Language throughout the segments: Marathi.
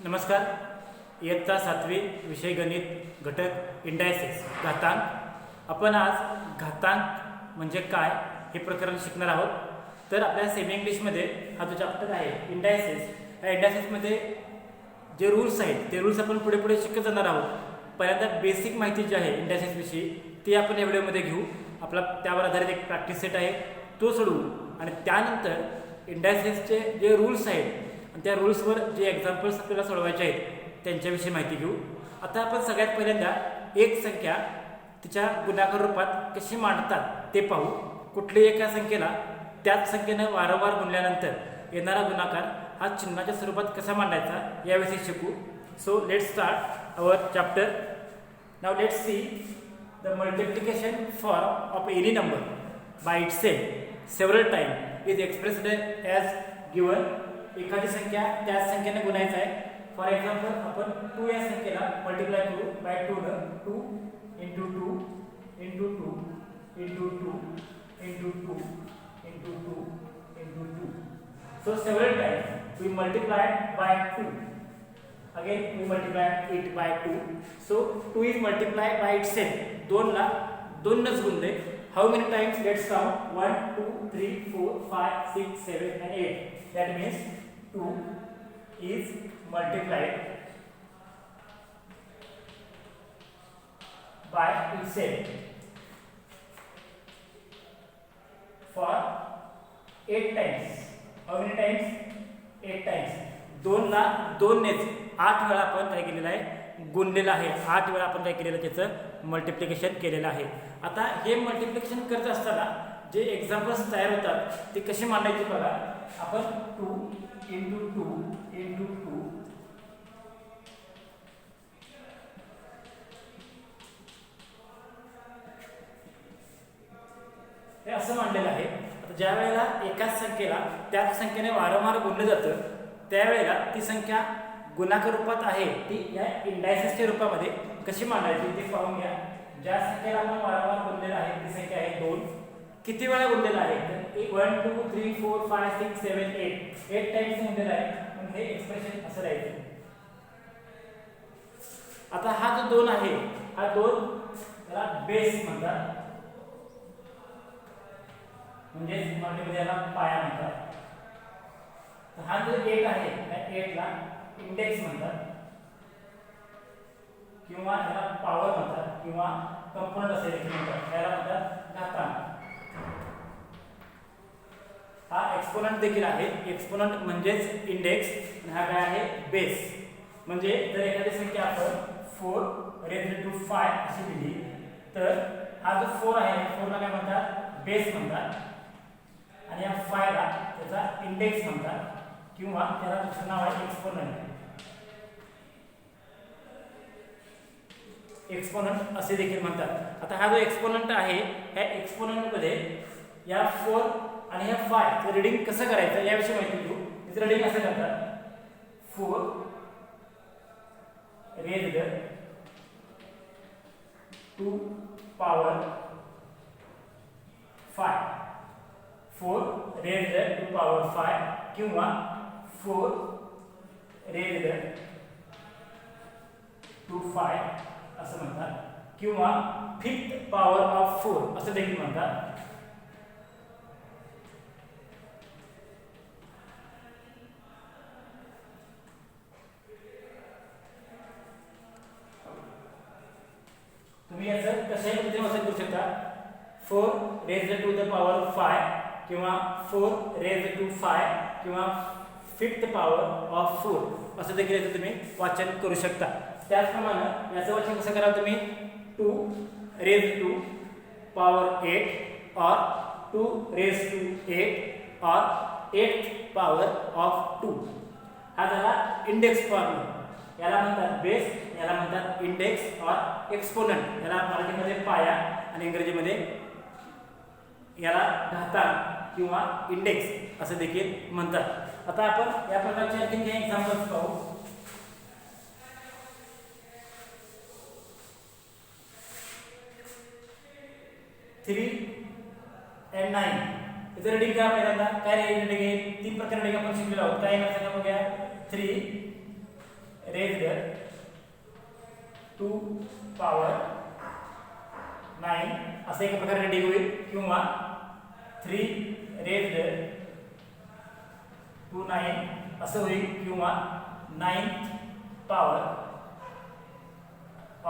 नमस्कार. इयत्ता 7वी विषय गणित घटक इंडायसेस घातांक. आपण आज घातांक म्हणजे काय हे प्रकरण शिकणार आहोत. तर आपल्या सेमी इंग्लिशमध्ये हा जो चॅप्टर आहे इंडायसेस, या इंडायसेसमध्ये जे रूल्स आहेत ते रूल्स आपण पुढे पुढे शिकत जाणार आहोत. पहिल्यांदा बेसिक माहिती जी आहे इंडायसेसविषयी ती आपण या व्हिडिओमध्ये घेऊ. आपला त्यावर आधारित एक प्रॅक्टिस सेट आहे तो सोडवू आणि त्यानंतर इंडायसेसचे जे रूल्स आहेत आणि त्या रूल्सवर जे एक्झाम्पल्स आपल्याला सोडवायचे आहेत त्यांच्याविषयी माहिती घेऊ. आता आपण सगळ्यात पहिल्यांदा एक संख्या तिच्या गुणाकार रूपात कशी मांडतात ते पाहू. कुठल्याही एका संख्येला त्याच संख्येनं वारंवार गुणल्यानंतर येणारा गुणाकार हा चिन्हाच्या स्वरूपात कसा मांडायचा याविषयी शिकू. So let's start our chapter. Now let's see the multiplication form of any number by itself several time is expressed as given. एखादी संख्या त्याच संख्येने गुणायचं आहे. फॉर एक्झाम्पल आपण 2 या संख्येला मल्टिप्लाय करू बाय 2 न 2 into 2 into 2 into 2 into 2 into 2 into 2. So several times we multiply by 2. Again we multiply it by 2. So 2 is multiply by itself. 2 ला 2 नच गुणले. How many times? Let's count 1 2 3 4 5 6 7 and 8. That means 2 is multiplied by itself for 8 times. How many times? 8 times. 2 ला 2 नेच 8 वेळा आपण काय केलेलं आहे? गुणलेलं आहे. 8 वेळा आपण काय केलेलं त्याचं मल्टिप्लिकेशन केलेलं आहे. आता हे मल्टिप्लिकेशन करत असताना जे एक्झाम्पल्स तयार होतात ते कसे मांडायचे बघा. आपण 2 इंटू 2 इंटू 2 हे असं मांडलेलं आहे. आता ज्या वेळेला एकाच संख्येला त्याच संख्येने वारंवार गुणलं जातं त्यावेळेला ती संख्या गुणाकार रूपात आहे ती या इंडायसेसच्या रूपामध्ये कशी मांडायची ते पाहून घ्या. ज्या संख्येला आपण वारंवार गुणलेलं आहे ती संख्या आहे 2. किती वेळा गुणलेला आहे? तर 1 2 3 4 5 6 7 8 टाइम्स गुणलेला आहे. म्हणजे एक्सप्रेशन असं राहील. आता हा जो 2 आहे हा 2 याला बेस म्हणतात, म्हणजे मराठीमध्ये याला पाया म्हणतात. तर हा जो 8 आहे त्या 8 ला इंडेक्स म्हणतात किंवा याला पॉवर म्हणतात किंवा कंपोनंट असे देखील म्हणतात. याला म्हणतात घातांक. हा एक्सपोनंट देखील आहे. एक्सपोनंट म्हणजेच इंडेक्स आणि हा काय आहे? बेस. म्हणजे जर एखादी संख्या आपण 4 रेज्ड टू 5 अशी दिली तर हा जो 4 आहे 4 ला काय म्हणतात? बेस म्हणतात आणि या 5 ला त्याचा इंडेक्स म्हणतात किंवा त्याला दुसरं नाव आहे एक्सपोनंट. एक्सपोनंट असे देखील म्हणतात. आता हा जो एक्सपोनंट आहे ह्या एक्सपोनंट मध्ये या 4 आणि या 5 चं रीडिंग कसं करायचं याविषयी माहिती घेऊ. याचं रीडिंग असं करतात 4 raised to power 5 4 raised to power 5 किंवा 4 रेज्ड टू 5 असं म्हणतात किंवा 5th पॉवर ऑफ 4 असं देखील म्हणतात. तुम्ही याचं कशाही पद्धतीने वाचन करू शकता. 4 रेज्ड टू द पॉवर 5 किंवा 4 रेज्ड टू 5 किंवा 5th पॉवर ऑफ 4 असं देखील याचं तुम्ही वाचन करू शकता. त्याचप्रमाणे याचं वाचन कसं करा तुम्ही 2 रेज्ड टू पॉवर 8 और 2 रेज्ड टू 8 और 8th पॉवर ऑफ 2. हा झाला इंडेक्स फॉर्म. याला म्हणतात बेस, याला म्हणतात इंडेक्स और एक्सपोनंट. याला मराठीमध्ये पाया आणि इंग्रजीमध्ये याला घातांक किंवा इंडेक्स असं देखील म्हणतात. आता आपण या प्रकारचे आणखी काही एक्झाम्पल्स पाहू. 3 and 9 इथे रीडिंग काय पहिल्यांदा काय रीडिंग आहे? 3 प्रकार रीडिंग आपण शिकलेलो आहोत. काय नाव सांगा बघूया. 3 रेज्ड टू पॉवर 9 असं एका प्रकारे रीडिंग होईल, किंवा 3 रेज्ड टू 9 असं होईल, किंवा 9th पॉवर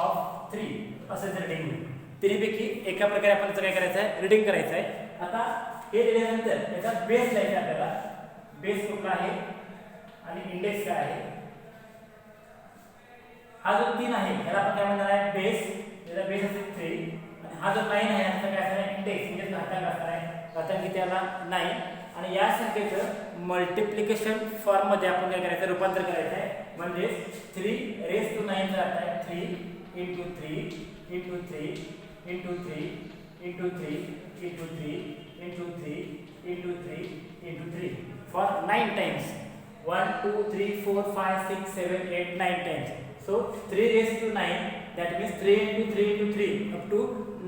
ऑफ 3 असं रीडिंग होईल. तिन्हीपैकी एका प्रकारे आपण काय करायचं आहे, रीडिंग करायचं आहे. आता हे दिल्यानंतर त्याचा बेस लिहायचा आपल्याला. बेस कुठला आहे आणि इंडेक्स काय आहे. हा जो 3 आहे याला आपण काय म्हणणार आहे, बेस. याचा बेस असेल 3 आणि हा जो 9 आहे याचा काय असणार आहे, इंडेक्स म्हणजे घातांक असणार आहे. घातांक किती आला 9. आणि या संख्येचं मल्टिप्लिकेशन फॉर्म मध्ये आपण काय करायचं, रूपांतर करायचं आहे. म्हणजे 3 रेज टू 9 चा अर्थ आहे 3 into 3 into 3 into 3 into 3 into 3 into 3 into 3 into 3 for 9 times. 1 2 3 4 5 6 7 8 9 times. So 3 raised to 9, that means 3 into 3 into 3 up to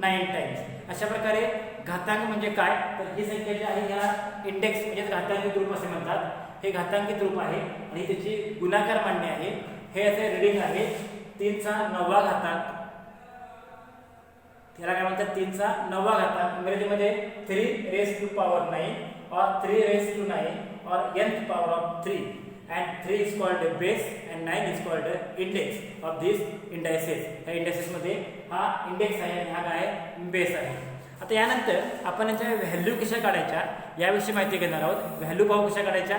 9 times. अशा प्रकारे घातांक म्हणजे काय, तर ही संख्या जी आहे ह्या इंडेक्स म्हणजे घातांकित रूप असे म्हणतात. हे घातांकित रूप आहे आणि त्याची गुणाकार मांडणी आहे. हे असे रीडिंग आहे 3 चा 9वा घातांक. त्याला काय म्हणतात, 3 चा 9वा घातांक. इंग्रजीमध्ये 3 raised to power 9 or 3 raised to 9 or nth power of 3. And 3 is called a base and 9 is called a index of these indices. या इंडेक्सेस मध्ये हा इंडेक्स आहे आणि हा काय आहे, बेस आहे. आता यानंतर आपण याच्या व्हॅल्यू कशा काढायच्या याविषयी माहिती घेणार आहोत. व्हॅल्यू भाव कशा काढायच्या.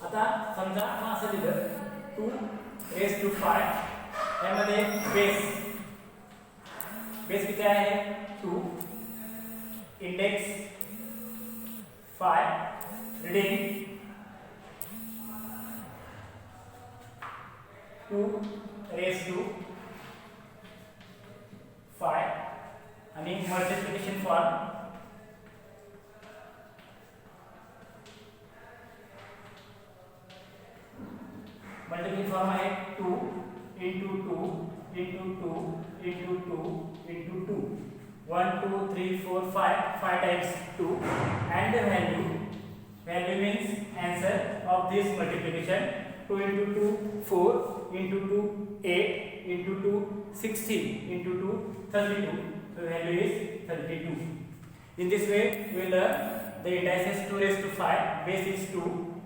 आता समजा आपण असं लिहिलं 2 raised to 5. यामध्ये बेस किती आहे 2, इंडेक्स 5, रीडिंग 2 raised to 5 आणि मल्टिप्लिकेशन फॉर्म आहे 2 into 2 into 2 into 2 into 2. 1 2 3 4 5 times 2, and the value means answer of this multiplication. 2 into 2 4 into 2 8 into 2 16 into 2 32. So value is 32. In this way we learn the indices 2 raised to 5, base is 2,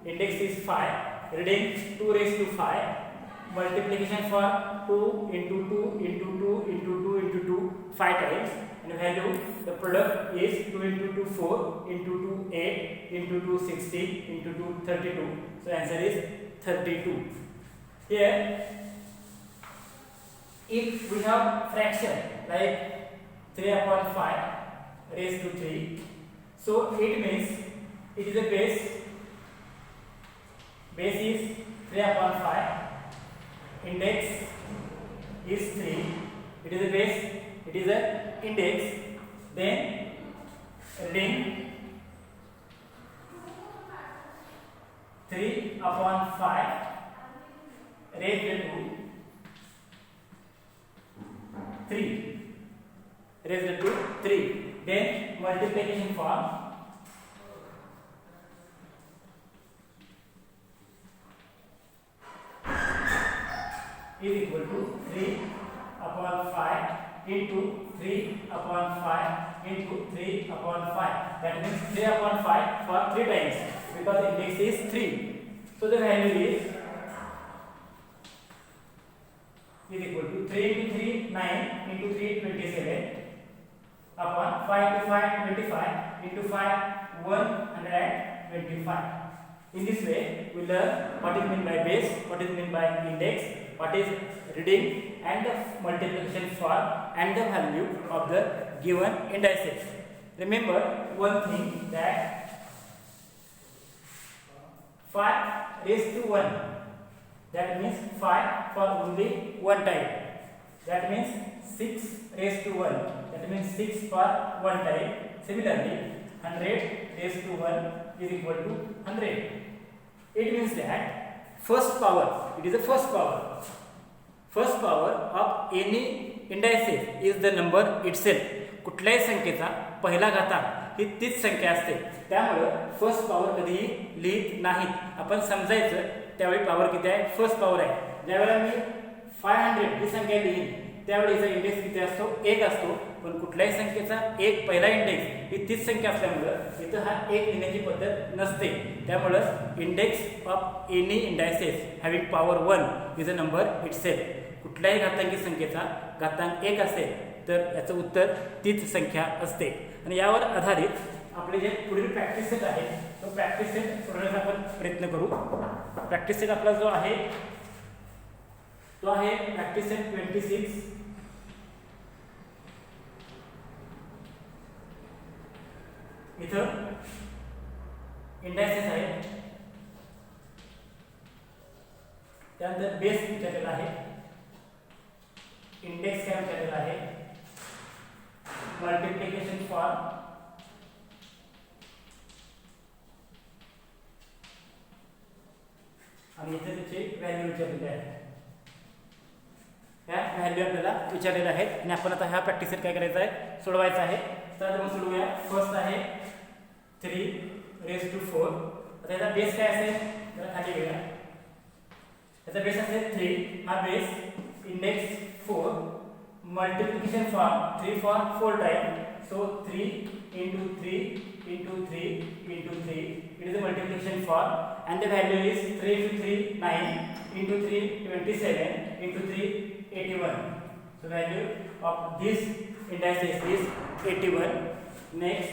index is 5, reading 2 raised to 5, multiplication for 2 into 2 into 2 into 2 into 2 5 times, and value, the product is 2 into 2 4 into 2 8 into 2 16 into 2 32. So answer is 32. Here if we have fraction like 3 upon 5 raised to 3, so it means it is a base is 3 upon 5, index is 3, it is a base, it is a index, then ring 3 upon 5 raised to 3, raised to 3, then multiplication form is equal to 3 upon 5 into 3 upon 5 into 3 upon 5. That means 3 upon 5 for 3 times because the index is 3. So the value is equal to 3 into 3 9 into 3 27 upon 5 to 5 25 into 5 125. In this way we learn what is meant by base, what is meant by index, what is reading, and the multiplication form and the value of the given indices. Remember one thing, that 5 raised to 1, that means 5 for only one time. That means 6 raised to 1, that means 6 for one time. Similarly 100 raised to 1 is equal to 100. It means that first power, it is the first power of any indices is the number itself. कुठल्याही संख्येचा पहिला घातांक ही तीच संख्या असते. त्यामुळं फर्स्ट पॉवर कधीही लिहित नाहीत. आपण समजायचं त्यावेळी पॉवर किती आहे, फर्स्ट पॉवर आहे. ज्यावेळेला मी 500 ही संख्या लिहिली त्यावेळी याचा इंडेक्स किती असतो, 1 असतो. पण कुठल्याही संख्येचा एक पहिला इंडेक्स ही तीच संख्या असल्यामुळं इथं हा 1 लिहिण्याची पद्धत नसते. त्यामुळं index of any indices having power 1 is a number itself. कुठल्याही घातांकी संख्येचा घातांक 1 असेल तर याचं उत्तर तीच संख्या असते. आणि यावर आधारित आपले जे पुढील प्रॅक्टिस सेट आहे तो प्रॅक्टिस सेट सोडवण्याचा आपण प्रयत्न करू. प्रॅक्टिस सेट आपला जो आहे तो आहे प्रॅक्टिस सेट 26. इथं इंडायसेस आहेत, त्यानंतर बेस विचारलेला आहे, इंडेक्स काय विचारलेला आहे, मल्टिप्लिकेशन फॉर्म, आणि इथे त्याची व्हॅल्यू विचारलेली आहे. ह्या व्हॅल्यू आपल्याला विचारलेल्या आहेत आणि आपण आता ह्या प्रॅक्टिस सेट काय करायचा आहे, सोडवायचा आहे. तर आपण सोडवूया. फर्स्ट आहे 3⁴. आता याचा बेस काय असेल, जरा खाली घेऊया. याचा बेस असेल 3. हा base index 4, multiplication form 3 for 4 time. So 3 into 3 into 3 into 3. It is a multiplication form, and the value is 3 into 3 9 into 3 27 into 3 81. So value of this indices is 81. Next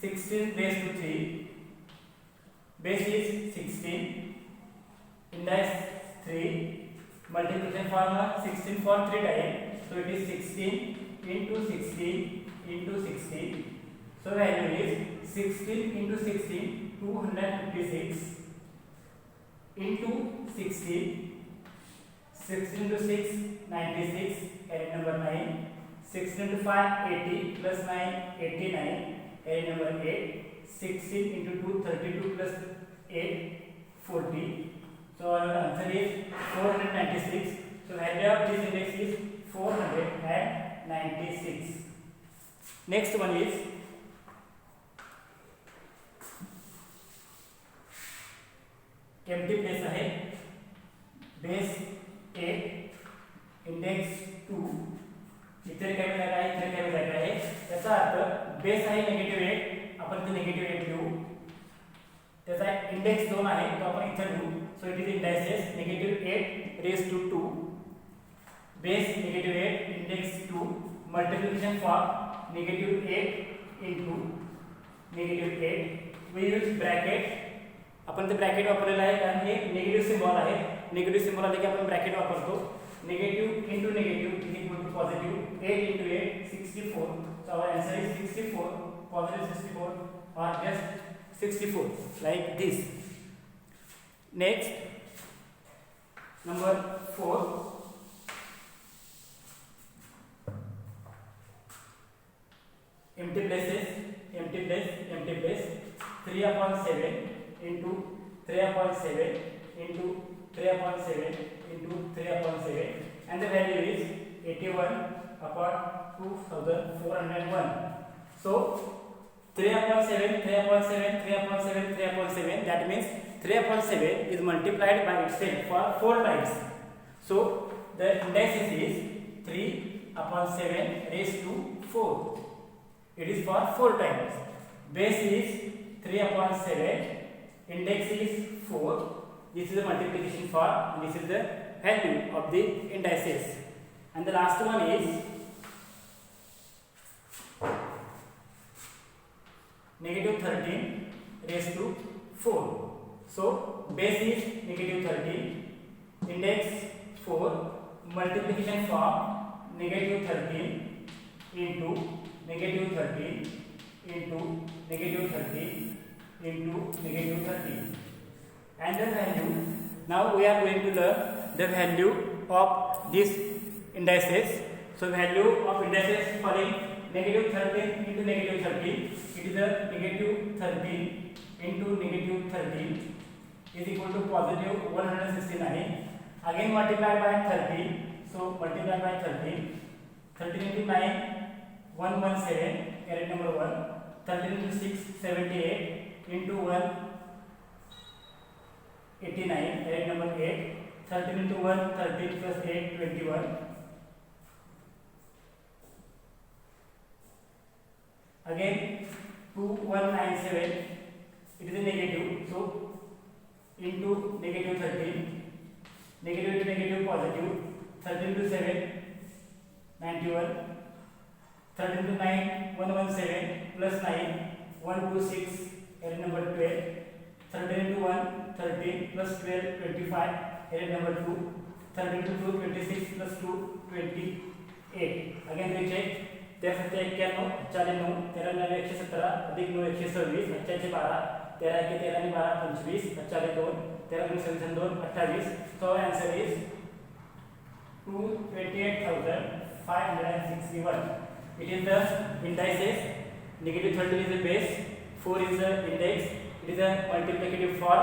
16 raised to 3. Base is 16. Index 3. Multiplication formula 16 for 3 times. So it is 16 into 16 into 16. So value is 16 into 16 256 into 16. 16 into 6 96. Carry number 9. 16 into 5 80 plus 9 89. Carry number 8. 16 into 2 32 plus 8 40. So our answer is 496. So value of this index is 496. Next one is empty place आहे. Base 8 index 2. इथे काय जागा आहे, इथे काय जागा आहे. त्याचा अर्थ बेस आहे -8, आपण ते -8 लिहू. त्याचा इंडेक्स 2 आहे तो आपण इथे लिहू. So it is indices -8 raised to 2. Base -8 index 2 multiplication form -8 into -8. We use bracket. आपण ते ब्रॅकेट वापरलेलं आहे कारण हे निगेटिव्ह सिम्बॉल आहे. निगेटिव्ह सिम्बॉल आले की आपण ब्रॅकेट वापरतो. Negative into negative is equal to positive. 8 into 8 64. So our answer is 64. Positive 64 or just 64 like this. Next number 4. Empty places. Empty place 3/7 into 3/7 into 3/7 into 3/7, and the value is 81/2401. So 3/7 3/7 3/7 3/7, that means 3/7 is multiplied by itself for 4 times. So the index is 3/7 raised to 4. It is for 4 times. Base is 3/7. Index is 4. This is the multiplication form, and this is the value of the indices. And the last one is -13 raised to 4. So base is -13. Index 4. Multiplication form -13 into -13 into -13 into -13, and the value. Now we are going to learn the value of these indices. So value of indices following -13 into -13. It is a -13 into -13 is equal to positive 169. Again multiplied by 13. So multiplied by 13. 13 into 9 117. Carry number 1. 13 into 6 78 into 1 89 direct number 8 13 into 1 13 plus 8 21 again 2197 it is a negative so into negative 13 negative into negative positive 13 to 7 91 13 to 9 117 plus 9 126 error number 12 13 into 1 13 plus 12 25 error number 2 13 to 2 26 plus 2 28 again we check 13 91 94 13 117 अधिक 9 126 85 12 13 के 13 ने 12 25 40 2 13 2 2 28 so answer is 228,561 it is the indices negative 13 is the base 4 is the index it is a multiplicative for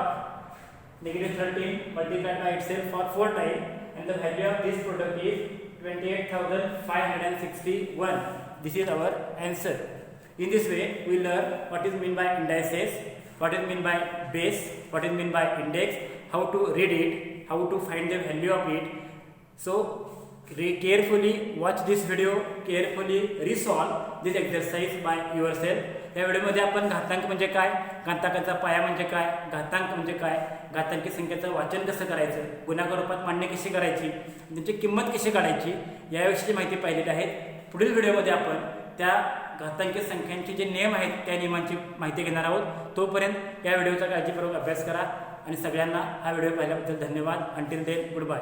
negative 13 multiplied by itself for 4 times and the value of this product is 28,561 this is our answer. In this way we learn what is mean by indices, what is mean by base, what is mean by index, how to read it, how to find the value of it. So carefully watch this video, carefully resolve this exercise by yourself. या व्हिडिओमध्ये आपण घातांक म्हणजे काय, घातांकाचा पाया म्हणजे काय, घातांक म्हणजे काय, घातांकी संख्येचं वाचन कसं करायचं, गुणाकार रूपात मांडणी कशी करायची, त्यांची किंमत कशी काढायची याविषयीची माहिती पाहिलेली आहे. पुढील व्हिडिओमध्ये आपण त्या घातांकी संख्यांचे जे नियम आहेत त्या नियमांची माहिती घेणार आहोत. तोपर्यंत या व्हिडिओचा काळजीपूर्वक अभ्यास करा आणि सगळ्यांना हा व्हिडिओ पाहिल्याबद्दल धन्यवाद. Until then good bye.